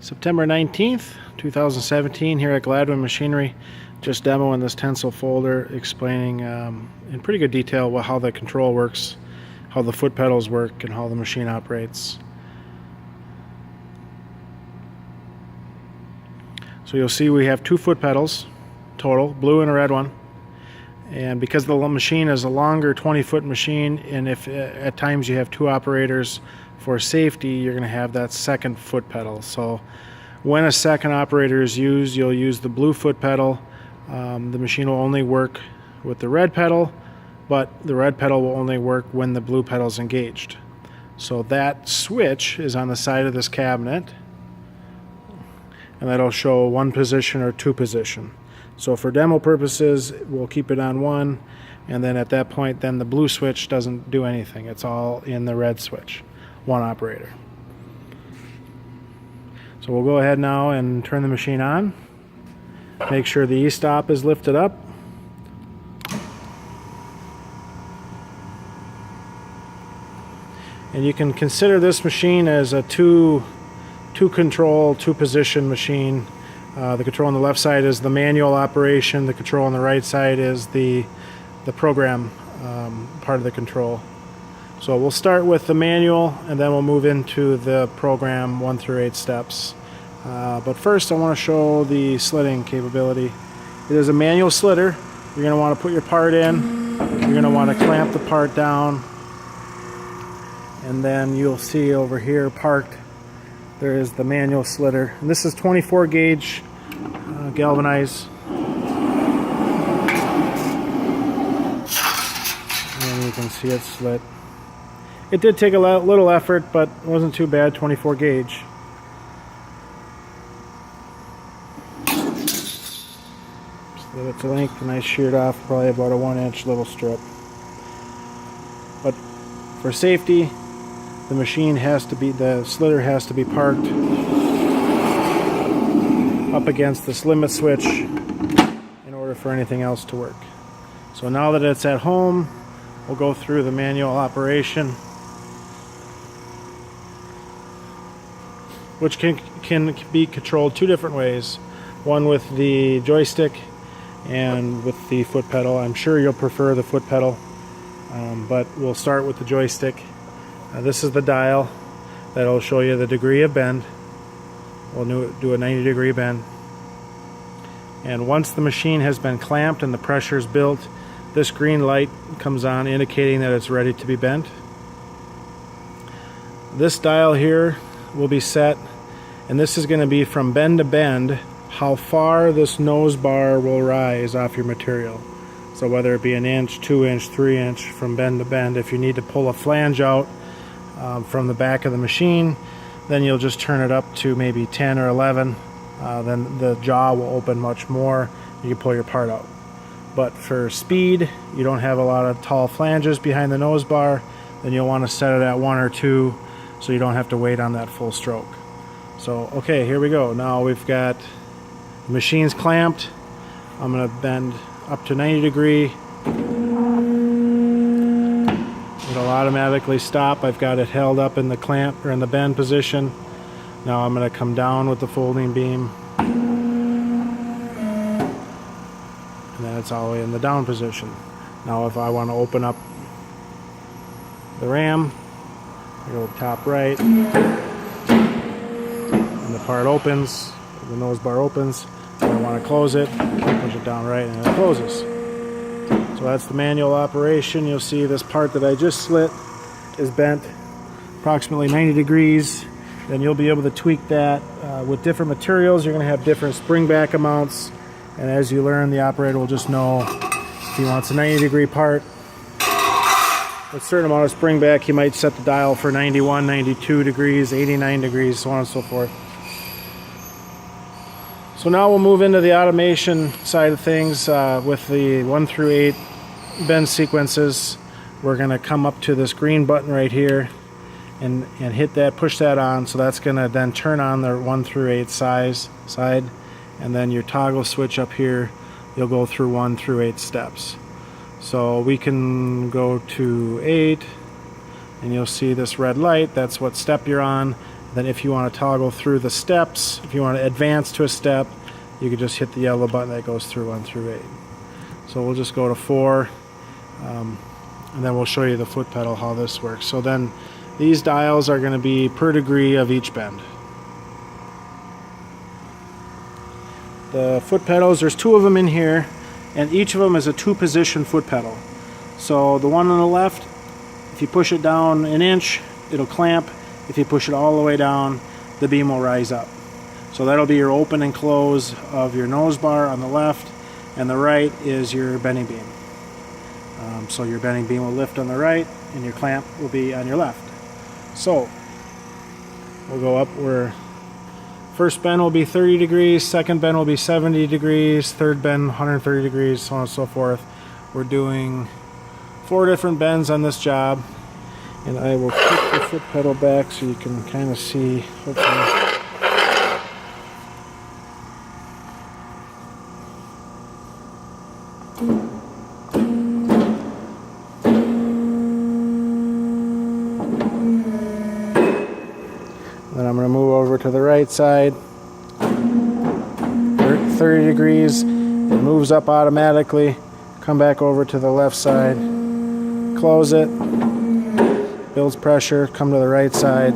September 19th, 2017, here at Gladwin Machinery, just demoing this tensol folder, explaining in pretty good detail how the control works, how the foot pedals work, and how the machine operates. So you'll see we have two foot pedals total, blue and a red one. And because the machine is a longer 20-foot machine, and if at times you have two operators for safety, you're going to have that second foot pedal. So when a second operator is used, you'll use the blue foot pedal. The machine will only work with the red pedal, but the red pedal will only work when the blue pedal is engaged. So that switch is on the side of this cabinet, and that'll show one position or two position. So for demo purposes, we'll keep it on one, and then at that point, then the blue switch doesn't do anything. It's all in the red switch, one operator. So we'll go ahead now and turn the machine on. Make sure the e-stop is lifted up. And you can consider this machine as a two control, two position machine. The control on the left side is the manual operation. The control on the right side is the program part of the control. So we'll start with the manual, and then we'll move into the program 1 through 8 steps. But first I want to show the slitting capability. It is a manual slitter. You're going to want to put your part in. You're going to want to clamp the part down. And then you'll see over here parked, there is the manual slitter. And this is 24 gauge galvanized. And you can see it slit. It did take a little effort, but it wasn't too bad, 24 gauge. So its length, and I sheared off probably about a 1-inch little strip. But for safety, the machine has to be, the slitter has to be parked up against this limit switch in order for anything else to work. So now that it's at home, we'll go through the manual operation, which can be controlled two different ways. One with the joystick and with the foot pedal. I'm sure you'll prefer the foot pedal, but we'll start with the joystick. This is the dial that'll show you the degree of bend. We'll do a 90-degree bend. And once the machine has been clamped and the pressure is built, this green light comes on indicating that it's ready to be bent. This dial here will be set, and this is going to be from bend to bend, how far this nose bar will rise off your material. So whether it be 1 inch, 2 inch, 3 inch from bend to bend. If you need to pull a flange out from the back of the machine, then you'll just turn it up to maybe 10 or 11. Then the jaw will open much more. You can pull your part out. But for speed, you don't have a lot of tall flanges behind the nose bar, then you'll want to set it at 1 or 2 so you don't have to wait on that full stroke. So okay, here we go. Now we've got the machine's clamped. I'm going to bend up to 90 degree. It'll automatically stop. I've got it held up in the clamp or in the bend position. Now I'm going to come down with the folding beam, and then it's all the way in the down position. Now if I want to open up the ram, I go top right, and the part opens, the nose bar opens. If I want to close it, push it down right, and it closes. So that's the manual operation. You'll see this part that I just slit is bent approximately 90 degrees. Then you'll be able to tweak that with different materials. You're going to have different spring back amounts, and as you learn, the operator will just know if he wants a 90-degree part with a certain amount of spring back. He might set the dial for 91, 92 degrees, 89 degrees, so on and so forth. So now we'll move into the automation side of things with the 1 through 8 bend sequences. We're going to come up to this green button right here and hit that, push that on. So that's going to then turn on the 1 through 8 side, and then your toggle switch up here, you'll go through 1 through 8 steps. So we can go to 8, and you'll see this red light. That's what step you're on. Then if you want to toggle through the steps, if you want to advance to a step, you can just hit the yellow button that goes through 1 through 8. So we'll just go to 4, and then we'll show you the foot pedal, how this works. So then these dials are going to be per degree of each bend. The foot pedals, there's 2 of them in here, and each of them is a 2-position foot pedal. So the one on the left, if you push it down an inch, it'll clamp. If you push it all the way down, the beam will rise up. So that'll be your open and close of your nose bar on the left, and the right is your bending beam. So your bending beam will lift on the right, and your clamp will be on your left. So we'll go up where first bend will be 30 degrees, second bend will be 70 degrees, third bend 130 degrees, so on and so forth. We're doing 4 different bends on this job, and I will kick the foot pedal back so you can kind of see, hopefully. Then I'm going to move over to the right side, 30 degrees, it moves up automatically, come back over to the left side, close it, builds pressure, come to the right side.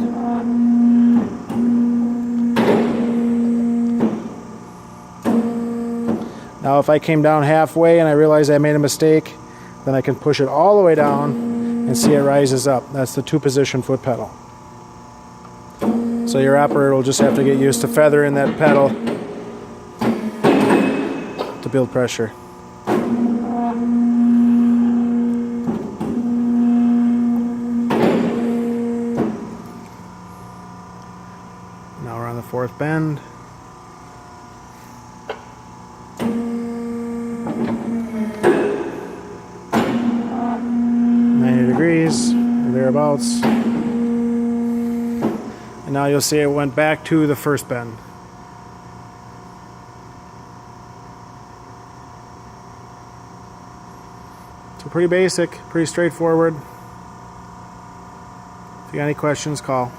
Now if I came down halfway and I realized I made a mistake, then I can push it all the way down and see it rises up. That's the 2-position foot pedal. So your operator will just have to get used to feathering that pedal to build pressure. Now we're on the 4th bend. Degrees, or thereabouts. And now you'll see it went back to the first bend. So pretty basic, pretty straightforward. If you got any questions, call.